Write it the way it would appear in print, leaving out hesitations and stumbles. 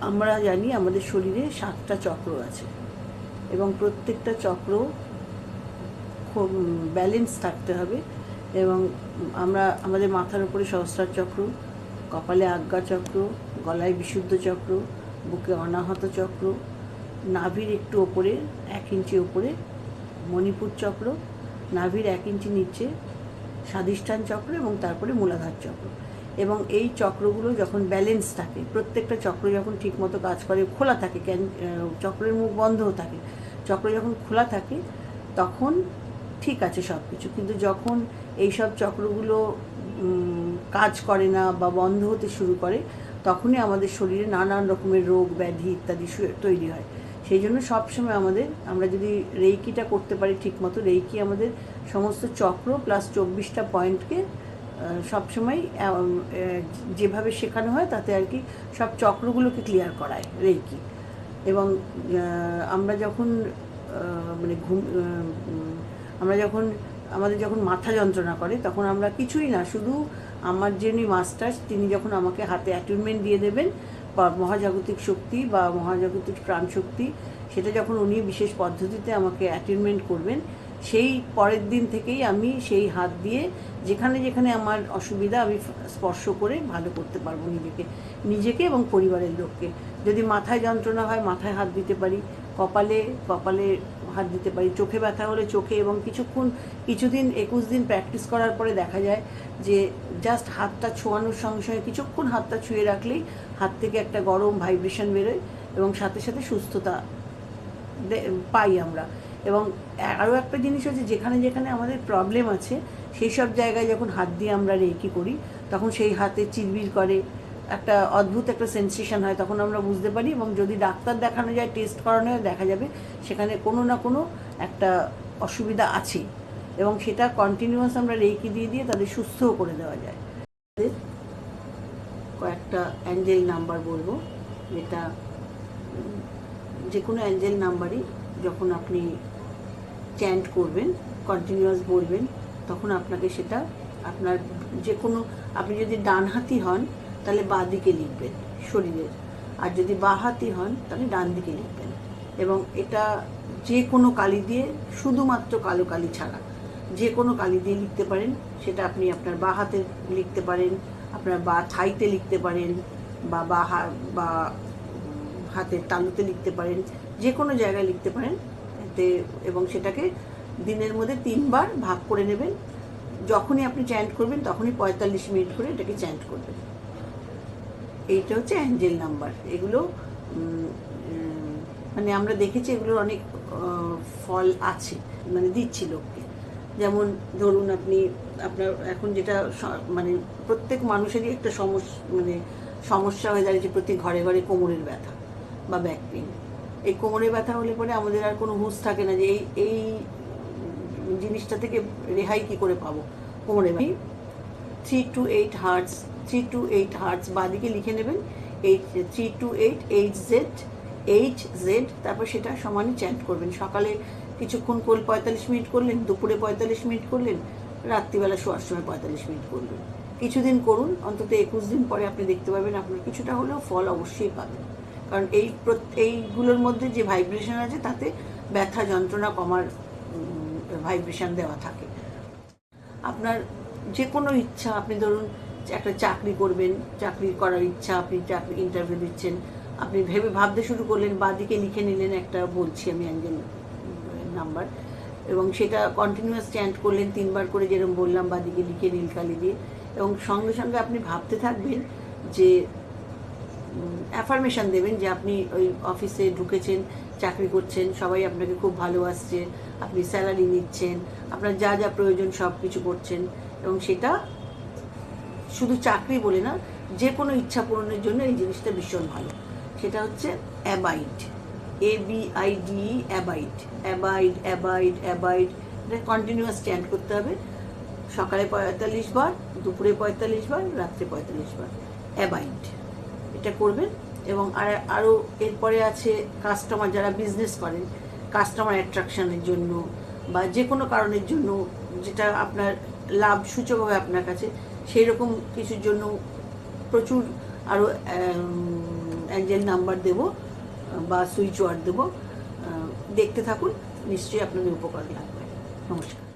আমরা জানি আমাদের শরীরে 7টা চক্র আছে এবং প্রত্যেকটা চক্র খুব ব্যালেন্স থাকতে হবে। এবং আমরা আমাদের মাথার উপরে সহস্রার চক্র, কপালে আজ্ঞা চক্র, গলায় বিশুদ্ধ চক্র, বুকে অনাহত চক্র, নাভির একটু ওপরে 1 ইঞ্চি ওপরে মণিপুর চক্র, নাভির 1 ইঞ্চি নিচে স্বাধিষ্ঠান চক্র এবং তারপরে মূলাধার চক্র। এবং এই চক্রগুলো যখন ব্যালেন্স থাকে, প্রত্যেকটা চক্র যখন ঠিকমতো কাজ করে, খোলা থাকে, চক্রের মুখ বন্ধও থাকে, চক্র যখন খোলা থাকে তখন ঠিক আছে সব কিছু। কিন্তু যখন এই সব চক্রগুলো কাজ করে না বা বন্ধ হতে শুরু করে, তখনই আমাদের শরীরে নানান রকমের রোগ ব্যাধি ইত্যাদি তৈরি হয়। সেই জন্য সবসময় আমরা যদি রেইকিটা করতে পারি ঠিকমতো, রেইকি আমাদের সমস্ত চক্র প্লাস 24টা পয়েন্টকে সবসময় যেভাবে শেখানো হয় তাতে আর কি সব চক্রগুলোকে ক্লিয়ার করায় রেইকি। এবং আমরা যখন মানে আমাদের যখন মাথা যন্ত্রণা করে তখন আমরা কিছুই না, শুধু আমার যিনি মাস্টার তিনি যখন আমাকে হাতে অ্যাটেনমেন্ট দিয়ে দেবেন বা মহাজাগতিক শক্তি বা মহাজাগতিক প্রাণ শক্তি, সেটা যখন উনি বিশেষ পদ্ধতিতে আমাকে অ্যাটেনমেন্ট করবেন, সেই পরের দিন থেকেই আমি সেই হাত দিয়ে যেখানে যেখানে আমার অসুবিধা আমি স্পর্শ করে ভালো করতে পারবো নিজেকে এবং পরিবারের লোককে। যদি মাথায় যন্ত্রণা হয় মাথায় হাত দিতে পারি, কপালে হাত দিতে পারি, চোখে ব্যথা হলে চোখে। এবং কিছুদিন 21 দিন প্র্যাকটিস করার পরে দেখা যায় যে জাস্ট হাতটা ছোঁয়ানোর সঙ্গে সঙ্গে কিছুক্ষণ হাতটা ছুঁয়ে রাখলেই হাত থেকে একটা গরম ভাইব্রেশন বেরোয় এবং সাথে সাথে সুস্থতা পাই আমরা। এবং আরও একটা জিনিস হচ্ছে, যেখানে যেখানে আমাদের প্রবলেম আছে সেই সব জায়গায় যখন হাত দিয়ে আমরা রেকি করি তখন সেই হাতে চিরবির করে, একটা অদ্ভুত একটা সেন্সেশন হয়, তখন আমরা বুঝতে পারি। এবং যদি ডাক্তার দেখানো যায়, টেস্ট করানো হয়, দেখা যাবে সেখানে কোনো না কোনো একটা অসুবিধা আছে এবং সেটা কন্টিনিউয়াস আমরা রেকি দিয়ে দিয়ে তাদের সুস্থও করে দেওয়া যায়। কয়েকটা অ্যাঞ্জেল নাম্বার বলবো, যেটা যে কোনো অ্যাঞ্জেল নাম্বারই যখন আপনি চ্যান্ট করবেন, কন্টিনিউয়াস বলবেন, তখন আপনাকে সেটা আপনার যে কোনো, আপনি যদি ডানহাতি হন তাহলে বাঁ দিকে লিখবেন শরীরের, আর যদি বাঁ হাতি হন তাহলে ডান দিকে লিখবেন। এবং এটা যে কোনো কালি দিয়ে, শুধুমাত্র কালো কালি ছাড়া যে কোনো কালি দিয়ে লিখতে পারেন। সেটা আপনি আপনার বাঁ হাতে লিখতে পারেন, আপনার বাঁ থাইতে লিখতে পারেন, বা হাতের তালুতে লিখতে পারেন, যে কোনো জায়গায় লিখতে পারেন। এবং সেটাকে দিনের মধ্যে 3 বার ভাগ করে নেবেন। যখনই আপনি চ্যান্ট করবেন তখনই 45 মিনিট করে এটাকে চ্যান্ট করবেন। এইটা হচ্ছে অ্যাঞ্জেল নাম্বার। এগুলো মানে আমরা দেখেছি এগুলোর অনেক ফল আছে, মানে দিচ্ছি লোককে। যেমন ধরুন আপনার এখন যেটা মানে প্রত্যেক মানুষেরই একটা সমস্যা হয়ে দাঁড়িয়েছে, প্রতি ঘরে ঘরে কোমরের ব্যথা বা ব্যাক পেইন। এই কোমরে ব্যথা হলে পরে আমাদের আর কোনো হুঁশ থাকে না যে এই জিনিসটা থেকে রেহাই কি করে পাবো। কোমরে 3 to 8 হার্টস, 3 to 8 হার্টস বাদিকে লিখে নেবেন, 3 to 8 HZ, তারপর সেটা সমানে চ্যান্ট করবেন। সকালে কিছুক্ষণ 45 মিনিট করলেন, দুপুরে 45 মিনিট করলেন, রাত্রিবেলা শোয়ার সময় 45 মিনিট করলেন। কিছুদিন করুন, অন্তত 21 দিন পরে আপনি দেখতে পাবেন আপনার কিছুটা হলেও ফল অবশ্যই পাবেন। কারণ এইগুলোর মধ্যে যে ভাইব্রেশন আছে তাতে ব্যথা যন্ত্রণা কমার ভাইব্রেশন দেওয়া থাকে। আপনার যে কোনো ইচ্ছা, আপনি ধরুন একটা চাকরি করবেন, চাকরি করার ইচ্ছা, আপনি চাকরি ইন্টারভিউ দিচ্ছেন, আপনি ভাবতে শুরু করলেন, বাঁদিকে লিখে নিলেন একটা, বলছি আমি অ্যাঞ্জেল নাম্বার, এবং সেটা কন্টিনিউয়াস চ্যান্ট করলেন 3 বার করে, যেরকম বললাম, বাঁদিকে লিখে নীলকালি দিয়ে। এবং সঙ্গে সঙ্গে আপনি ভাবতে থাকবেন যে অ্যাফার্মেশন দেবেন যে আপনি ওই অফিসে ঢুকেছেন, চাকরি করছেন, সবাই আপনাকে খুব ভালোবাসছে, আপনি স্যালারি নিচ্ছেন, আপনার যা যা প্রয়োজন সব কিছু করছেন। এবং সেটা শুধু চাকরি বলে না, যে কোনো ইচ্ছা পূরণের জন্য এই জিনিসটা ভীষণ ভালো। সেটা হচ্ছে abide, ABID, abide, abide, abide, abide. এটা কন্টিনিউয়াস চ্যান্ট করতে হবে, সকালে 45 বার, দুপুরে 45 বার, রাত্রে 45 বার, অ্যাবাইড। এটা করবেন। এবং আরও এরপরে আছে কাস্টমার, যারা বিজনেস করেন, কাস্টমার অ্যাট্রাকশনের জন্য বা যে কোনো কারণের জন্য যেটা আপনার লাভ সূচক হবে আপনার কাছে, সেই রকম কিছুর জন্য প্রচুর আরও অ্যাঞ্জেল নাম্বার দেবো বা সুইচ ওয়ার্ড দেবো, দেখতে থাকুন, নিশ্চয়ই আপনাদের উপকার লাগবে। নমস্কার।